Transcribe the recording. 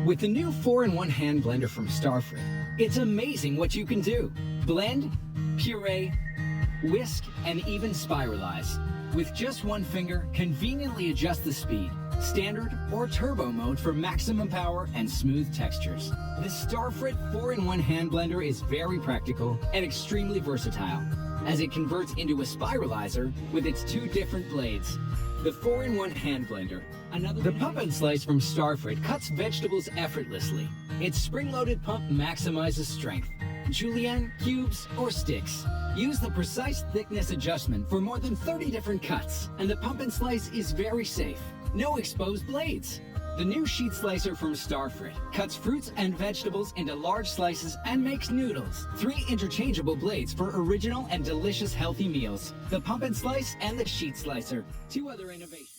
With the new 4-in-1 hand blender from Starfrit, it's amazing what you can do. Blend, puree, whisk, and even spiralize. With just one finger, conveniently adjust the speed, standard or turbo mode for maximum power and smooth textures. The Starfrit 4-in-1 hand blender is very practical and extremely versatile, as it converts into a spiralizer with its two different blades. The 4-in-1 hand blender. The pump and slice from Starfrit cuts vegetables effortlessly. Its spring-loaded pump maximizes strength. Julienne, cubes, or sticks. Use the precise thickness adjustment for more than 30 different cuts, and the pump and slice is very safe. No exposed blades. The new sheet slicer from Starfrit cuts fruits and vegetables into large slices and makes noodles. 3 interchangeable blades for original and delicious healthy meals. The pump and slice and the sheet slicer. 2 other innovations.